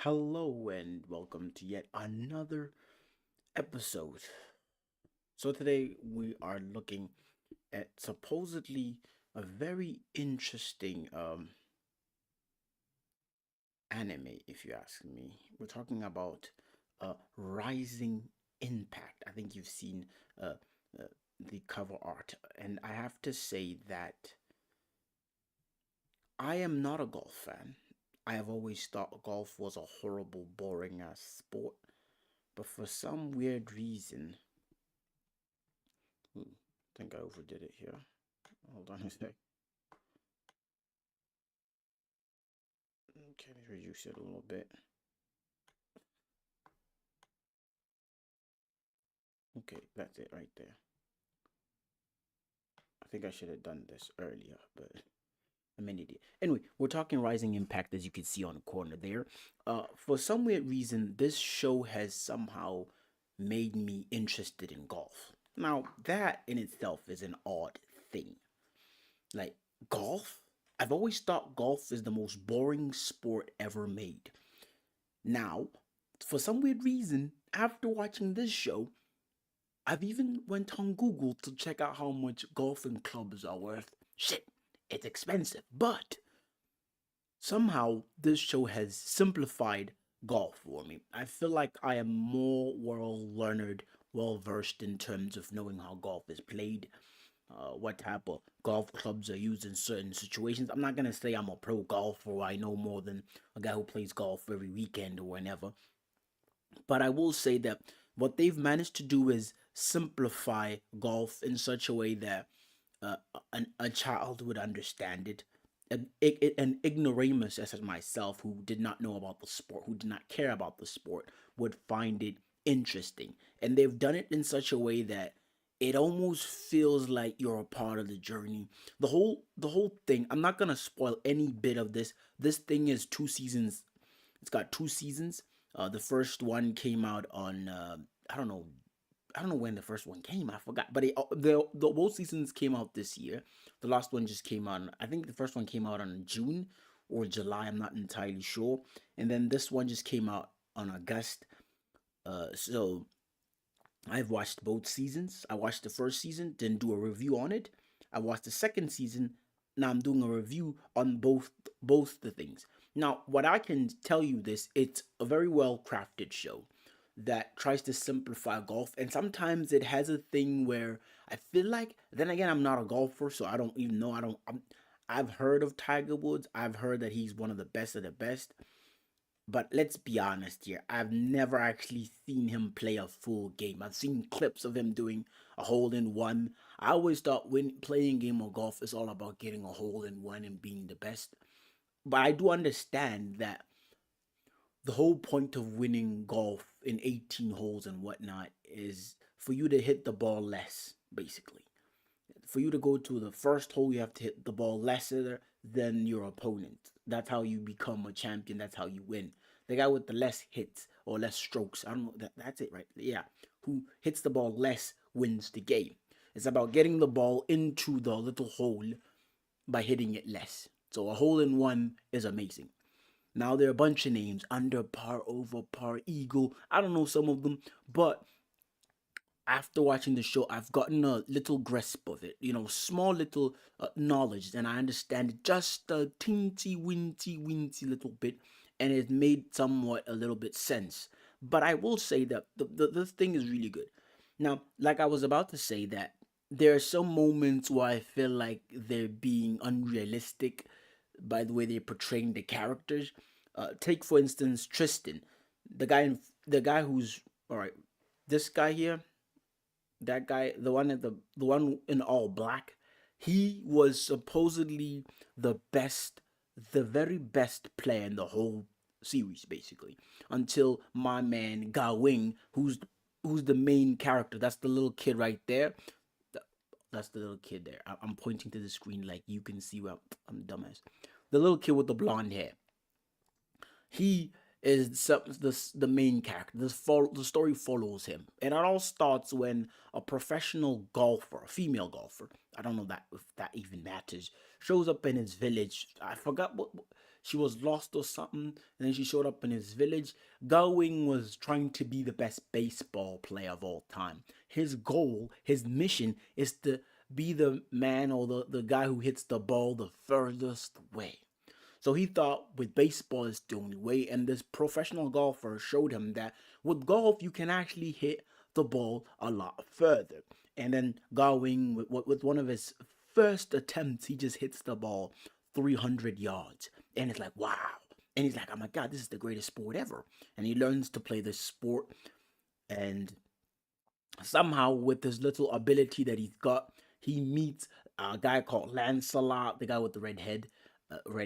Hello and welcome to yet another episode. So today we are looking at supposedly a very interesting anime, if you ask me. We're talking about Rising Impact. I think you've seen uh, uh, the cover art, and I have to say that I am not a golf fan. I have always thought golf was a horrible, boring ass sport. But for some weird reason, I think I overdid it here. Hold on a sec. Okay, let me reduce it a little bit. Okay, that's it right there. I think I should have done this earlier, but I'm an idiot. Anyway, we're talking Rising Impact, as you can see on the corner there. For some weird reason, this show has somehow made me interested in golf. Now, that in itself is an odd thing. Like, golf? I've always thought golf is the most boring sport ever made. Now, for some weird reason, after watching this show, I've even went on Google to check out how much golfing clubs are worth. Shit, it's expensive, but somehow this show has simplified golf for me. I feel like I am more well learned, well versed in terms of knowing how golf is played, what type of golf clubs are used in certain situations. I'm not gonna say I'm a pro golfer or I know more than a guy who plays golf every weekend or whenever. But I will say that what they've managed to do is simplify golf in such a way that a child would understand it. An ignoramus, as myself, who did not know about the sport, who did not care about the sport, would find it interesting. And they've done it in such a way that it almost feels like you're a part of the journey. The whole thing. I'm not gonna spoil any bit of this. This thing is 2 seasons. It's got 2 seasons. The first one came out on I don't know I don't know when the first one came. I forgot, but the both seasons came out this year. The last one just came out. I think the first one came out on June or July. I'm not entirely sure. And then this one just came out on August. So I've watched both seasons. I watched the first season, didn't do a review on it. I watched the second season. Now I'm doing a review on both the things. Now, what I can tell you this, it's a very well crafted show that tries to simplify golf, and sometimes it has a thing where I feel like. Then again, I'm not a golfer, so I don't even know. I've heard of Tiger Woods. I've heard that he's one of the best of the best. But let's be honest here. I've never actually seen him play a full game. I've seen clips of him doing a hole in one. I always thought when playing game of golf is all about getting a hole in one and being the best. But I do understand that the whole point of winning golf in 18 holes and whatnot is for you to hit the ball less, basically. For you to go to the first hole, you have to hit the ball lesser than your opponent. That's how you become a champion. That's how you win. The guy with the less hits or less strokes, I don't know, that's it, right? Yeah. Who hits the ball less wins the game. It's about getting the ball into the little hole by hitting it less. So a hole in one is amazing. Now there are a bunch of names: under par, over par, eagle. I don't know some of them, but after watching the show, I've gotten a little grasp of it. Small little knowledge, and I understand it just a teensy, winty little bit, and it made somewhat a little bit sense. But I will say that the thing is really good. Now, like I was about to say, that there are some moments where I feel like they're being unrealistic by the way they're portraying the characters. Take for instance Tristan, the guy who's all right. This guy here, that guy, the one in all black, he was supposedly the best, the very best player in the whole series, basically, until my man Gawain, who's the main character. That's the little kid right there. That's the little kid there. I'm pointing to the screen like you can see where I'm dumbass. The little kid with the blonde hair. He is the main character. The story follows him, and it all starts when a professional golfer, a female golfer, I don't know that if that even matters, shows up in his village. I forgot what she was lost or something, and then she showed up in his village. Gawain was trying to be the best baseball player of all time. His goal, his mission, is to be the man or the guy who hits the ball the furthest way. So he thought with baseball is the only way, and this professional golfer showed him that with golf you can actually hit the ball a lot further. And then Gawain, with one of his first attempts, he just hits the ball 300 yards, and it's like wow. And he's like, oh my god, this is the greatest sport ever. And he learns to play this sport, and somehow with this little ability that he's got, he meets a guy called Lancelot, the guy with the red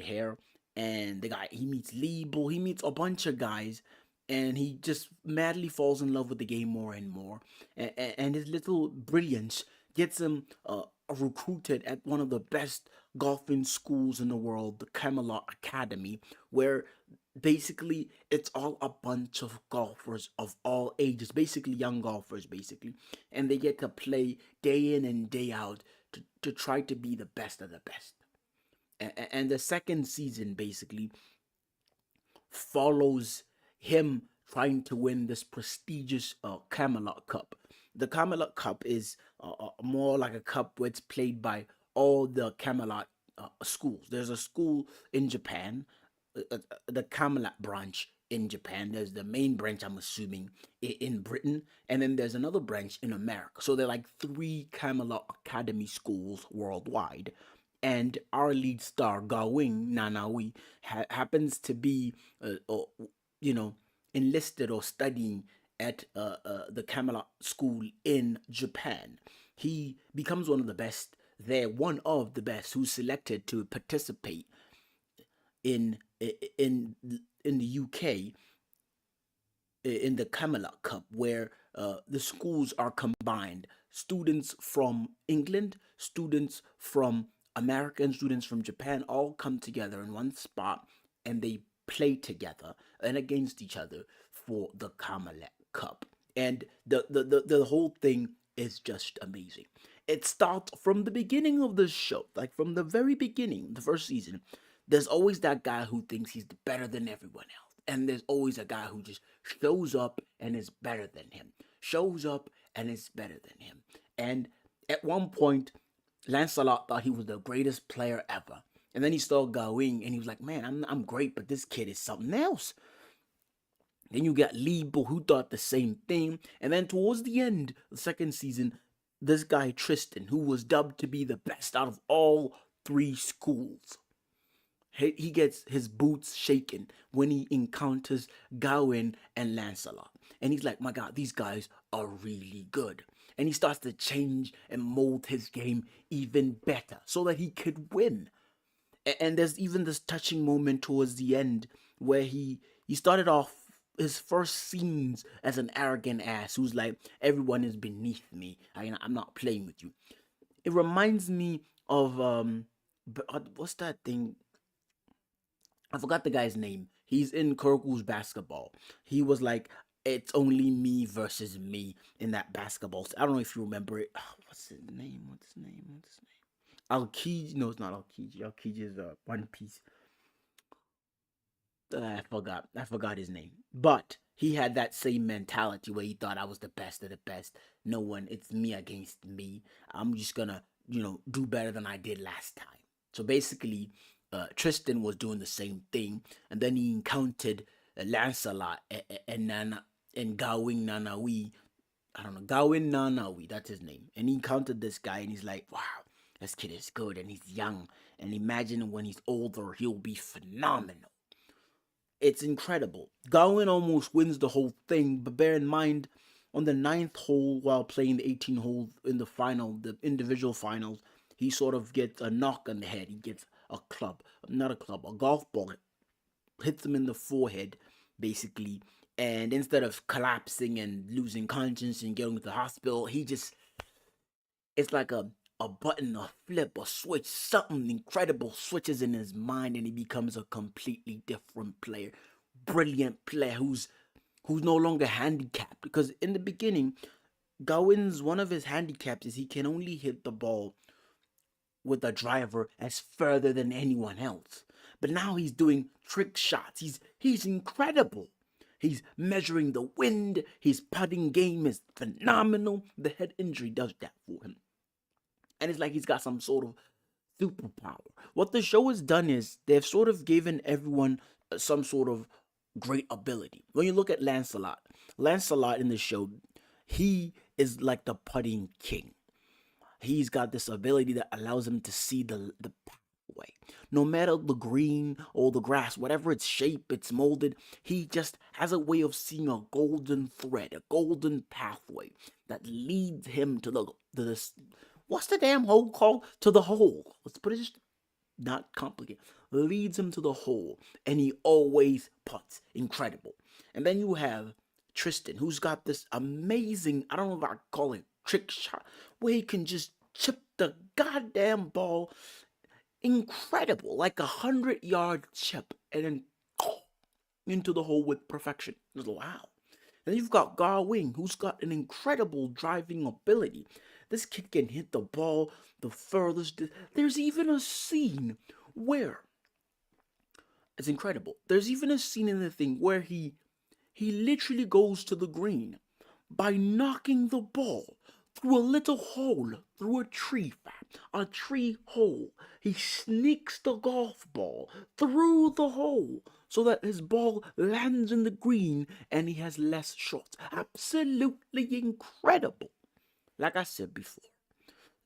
hair, and the guy he meets Liebel, he meets a bunch of guys, and he just madly falls in love with the game more and more, and his little brilliance gets him recruited at one of the best golfing schools in the world, the Camelot Academy, where basically it's all a bunch of golfers of all ages, basically young golfers, basically, and they get to play day in and day out to try to be the best of the best. And the second season basically follows him trying to win this prestigious Camelot Cup. The Camelot Cup is more like a cup where it's played by all the Camelot schools. There's a school in Japan, the Camelot branch in Japan. There's the main branch, I'm assuming, in Britain, and then there's another branch in America. So they're like three Camelot Academy schools worldwide. And our lead star, Gawain Nanaumi, happens to be, you know, enlisted or studying at the Camelot School in Japan. He becomes one of the best there, one of the best who's selected to participate in in in the UK in the Camelot Cup, where the schools are combined. Students from England, students from American, students from Japan all come together in one spot, and they play together and against each other for the Camelot Cup. And the whole thing is just amazing. It starts from the beginning of the show, like from the very beginning, the first season. There's always that guy who thinks he's better than everyone else. And there's always a guy who just shows up and is better than him. Shows up and is better than him. And at one point, Lancelot thought he was the greatest player ever. And then he saw Gawain and he was like, man, I'm great, but this kid is something else. Then you got Liebel who thought the same thing. And then towards the end, the second season, this guy Tristan, who was dubbed to be the best out of all three schools, he gets his boots shaken when he encounters Gawain and Lancelot. And he's like, my God, these guys are really good. And he starts to change and mold his game even better so that he could win. And there's even this touching moment towards the end where he started off his first scenes as an arrogant ass who's like, everyone is beneath me. I'm not playing with you. It reminds me of what's that thing? I forgot the guy's name. He's in Kurgu's basketball. He was like, it's only me versus me in that basketball. I don't know if you remember it. What's his name? What's his name? What's his name? Alkiji. No, it's not Alkiji. Alkiji is One Piece. I forgot. I forgot his name. But he had that same mentality where he thought I was the best of the best. No one, it's me against me. I'm just gonna, do better than I did last time. So basically, Tristan was doing the same thing, and then he encountered Lancelot and Gawain Nanaumi. I don't know, Gawain Nanaumi, that's his name. And he encountered this guy, and he's like, wow, this kid is good, and he's young. And imagine when he's older, he'll be phenomenal. It's incredible. Gawain almost wins the whole thing, but bear in mind, on the ninth hole, while playing the 18 hole in the final, the individual finals, he sort of gets a knock on the head. He gets a golf ball hits him in the forehead, basically. And instead of collapsing and losing conscience and going to the hospital, it's like a button, a flip, a switch, something incredible switches in his mind, and he becomes a completely different player. Brilliant player who's no longer handicapped. Because in the beginning, Gawain's one of his handicaps is he can only hit the ball with a driver as further than anyone else. but now he's doing trick shots. He's incredible. He's measuring the wind. His putting game is phenomenal. The head injury does that for him. And it's like he's got some sort of superpower. What the show has done is they've sort of given everyone some sort of great ability. When you look at Lancelot in the show, he is like the putting king. He's got this ability that allows him to see the pathway. No matter the green or the grass, whatever its shape, it's molded, he just has a way of seeing a golden thread, a golden pathway that leads him to the what's the damn hole called? To the hole. Let's put it just not complicated. Leads him to the hole, and he always puts. Incredible. And then you have Tristan, who's got this amazing, I don't know if I call it trick shot, where he can just chip the goddamn ball. Incredible. Like 100-yard chip, and then into the hole with perfection. Wow. Then you've got Gawain, who's got an incredible driving ability. This kid can hit the ball the furthest. There's even a scene where it's incredible. There's even a scene in the thing where he literally goes to the green by knocking the ball through a little hole, through a tree hole. He sneaks the golf ball through the hole so that his ball lands in the green and he has less shots. Absolutely incredible. Like I said before,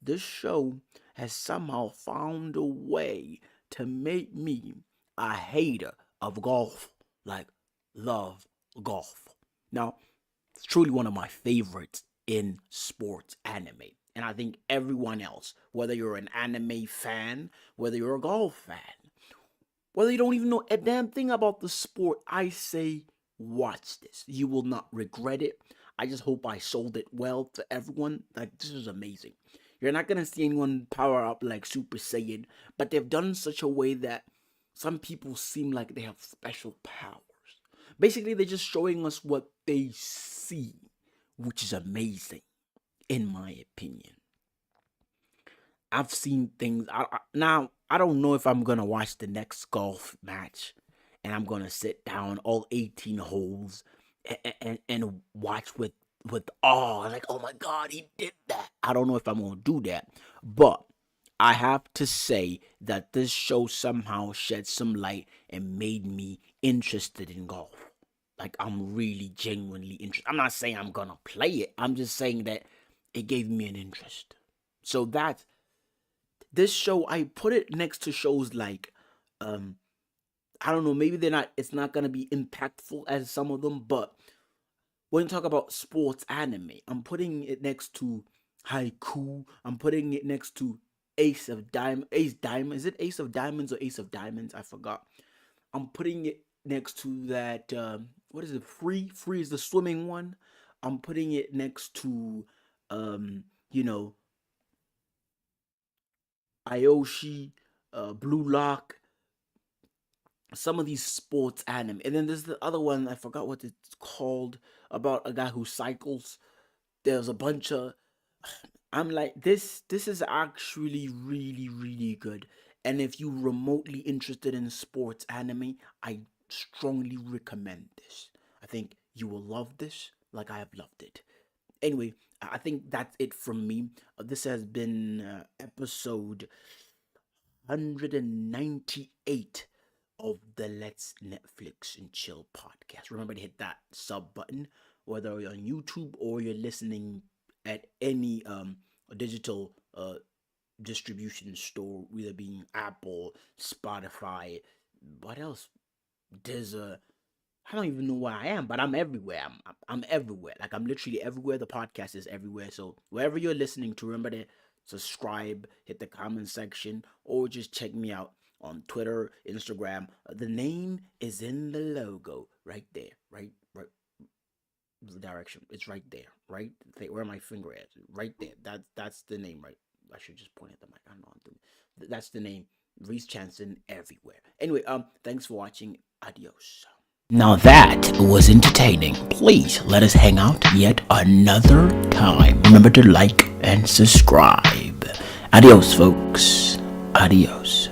this show has somehow found a way to make me a hater of golf. Like, love golf. Now, it's truly one of my favorites in sports anime. And I think everyone else, whether you're an anime fan, whether you're a golf fan, whether you don't even know a damn thing about the sport, I say watch this. You will not regret it. I just hope I sold it well to everyone. Like, this is amazing. You're not going to see anyone power up like Super Saiyan, but they've done such a way that some people seem like they have special powers. Basically, they're just showing us what they see, which is amazing, in my opinion. I've seen things. Now, I don't know if I'm going to watch the next golf match and I'm going to sit down all 18 holes and watch with awe. Like, oh my God, he did that. I don't know if I'm going to do that. But I have to say that this show somehow shed some light and made me interested in golf. Like, I'm really genuinely interested. I'm not saying I'm going to play it. I'm just saying that it gave me an interest. So that, this show, I put it next to shows like, I don't know, maybe it's not going to be impactful as some of them, but when you talk about sports anime, I'm putting it next to Haiku. I'm putting it next to Ace Diamond. Is it Ace of Diamonds or Ace of Diamonds? I forgot. I'm putting it next to that, what is it? Free is the swimming one. I'm putting it next to, Aoshi, Blue Lock, some of these sports anime. And then there's the other one, I forgot what it's called, about a guy who cycles. There's a bunch of, I'm like, this is actually really, really good. And if you're remotely interested in sports anime, I strongly recommend this. I think you will love this like I have loved it. Anyway, I think that's it from me. This has been episode 198 of the Let's Netflix and Chill podcast. Remember to hit that sub button, whether you're on YouTube or you're listening at any digital distribution store, either being Apple, Spotify, what else? There's I don't even know where I am, but I'm everywhere. I'm everywhere. Like, I'm literally everywhere. The podcast is everywhere. So wherever you're listening to, remember to subscribe, hit the comment section, or just check me out on Twitter, Instagram. The name is in the logo right there, right. The direction, it's right there, right. Where my finger is, right there. That's the name, right. I should just point at the mic. I don't know. That's the name. Reese Chanson everywhere. Anyway, thanks for watching. Adios. Now that was entertaining. Please let us hang out yet another time. Remember to like and subscribe. Adios, folks. Adios.